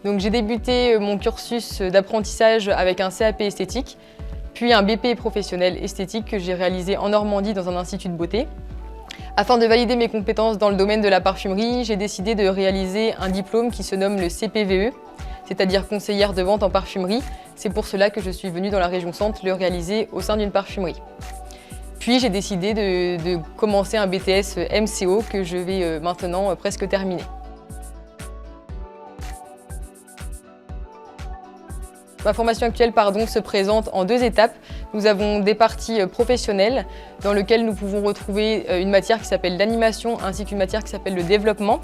Donc j'ai débuté mon cursus d'apprentissage avec un CAP esthétique, puis un BP professionnel esthétique que j'ai réalisé en Normandie dans un institut de beauté. Afin de valider mes compétences dans le domaine de la parfumerie, j'ai décidé de réaliser un diplôme qui se nomme le CPVE, c'est-à-dire conseillère de vente en parfumerie. C'est pour cela que je suis venue dans la région Centre le réaliser au sein d'une parfumerie. Puis j'ai décidé de commencer un BTS MCO que je vais maintenant presque terminer. Ma formation actuelle se présente en 2 étapes. Nous avons des parties professionnelles dans lesquelles nous pouvons retrouver une matière qui s'appelle l'animation ainsi qu'une matière qui s'appelle le développement.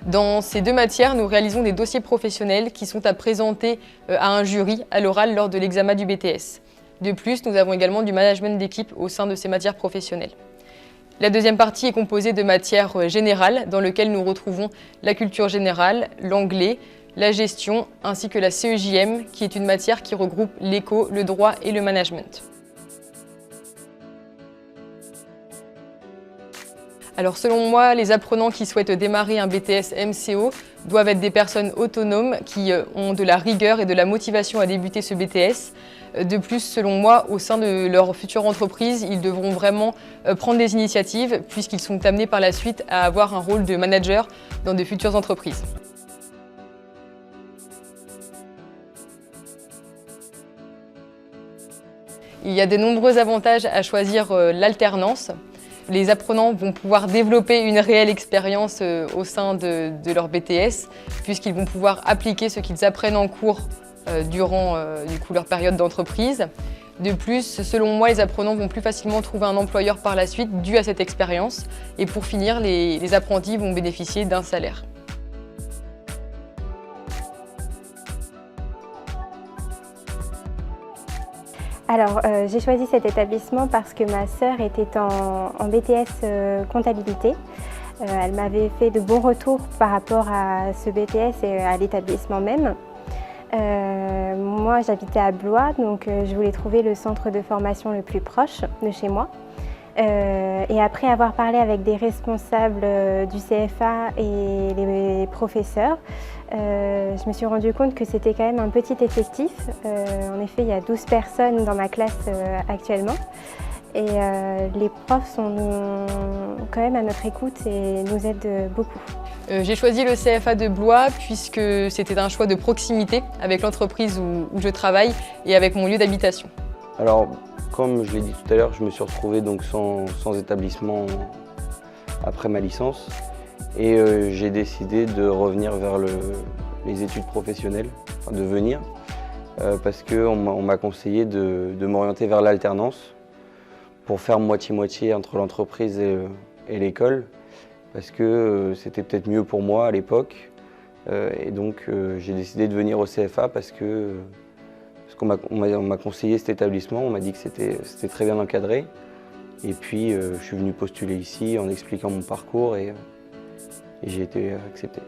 Dans ces 2 matières, nous réalisons des dossiers professionnels qui sont à présenter à un jury à l'oral lors de l'examen du BTS. De plus, nous avons également du management d'équipe au sein de ces matières professionnelles. La deuxième partie est composée de matières générales dans lesquelles nous retrouvons la culture générale, l'anglais, la gestion ainsi que la CEJM qui est une matière qui regroupe l'éco, le droit et le management. Alors selon moi, les apprenants qui souhaitent démarrer un BTS MCO doivent être des personnes autonomes qui ont de la rigueur et de la motivation à débuter ce BTS. De plus, selon moi, au sein de leur future entreprise, ils devront vraiment prendre des initiatives puisqu'ils sont amenés par la suite à avoir un rôle de manager dans de futures entreprises. Il y a de nombreux avantages à choisir l'alternance. Les apprenants vont pouvoir développer une réelle expérience au sein de leur BTS puisqu'ils vont pouvoir appliquer ce qu'ils apprennent en cours durant leur période d'entreprise. De plus, selon moi, les apprenants vont plus facilement trouver un employeur par la suite dû à cette expérience. Et pour finir, les apprentis vont bénéficier d'un salaire. Alors, j'ai choisi cet établissement parce que ma sœur était en BTS comptabilité. Elle m'avait fait de bons retours par rapport à ce BTS et à l'établissement même. Moi, j'habitais à Blois, donc je voulais trouver le centre de formation le plus proche de chez moi. Et après avoir parlé avec des responsables du CFA et les professeurs, je me suis rendu compte que c'était quand même un petit effectif. En effet, il y a 12 personnes dans ma classe actuellement. Et les profs sont quand même à notre écoute et nous aident beaucoup. J'ai choisi le CFA de Blois puisque c'était un choix de proximité avec l'entreprise où je travaille et avec mon lieu d'habitation. Alors, comme je l'ai dit tout à l'heure, je me suis retrouvé donc sans établissement après ma licence et j'ai décidé de revenir vers les études professionnelles, enfin de venir, parce qu'on m'a conseillé de m'orienter vers l'alternance pour faire moitié-moitié entre l'entreprise et l'école, parce que c'était peut-être mieux pour moi à l'époque. Et donc j'ai décidé de venir au CFA parce qu'on m'a conseillé cet établissement, on m'a dit que c'était très bien encadré. Et puis je suis venu postuler ici en expliquant mon parcours et j'ai été accepté.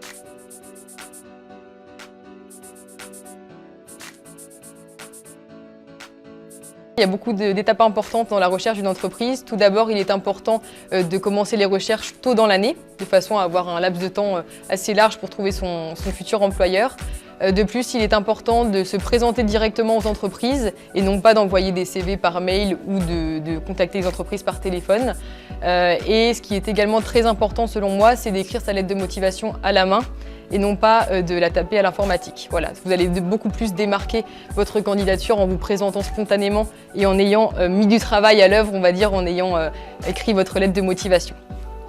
Il y a beaucoup d'étapes importantes dans la recherche d'une entreprise. Tout d'abord, il est important de commencer les recherches tôt dans l'année, de façon à avoir un laps de temps assez large pour trouver son futur employeur. De plus, il est important de se présenter directement aux entreprises et non pas d'envoyer des CV par mail ou de contacter les entreprises par téléphone. Et ce qui est également très important selon moi, c'est d'écrire sa lettre de motivation à la main et non pas de la taper à l'informatique. Voilà, vous allez beaucoup plus démarquer votre candidature en vous présentant spontanément et en ayant mis du travail à l'œuvre, on va dire, en ayant écrit votre lettre de motivation.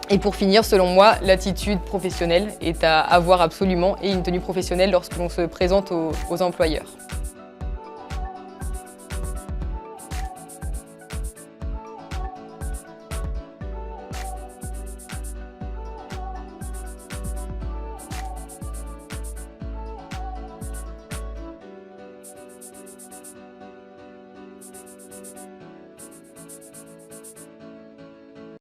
Et pour finir, selon moi, l'attitude professionnelle est à avoir absolument et une tenue professionnelle lorsque l'on se présente aux employeurs.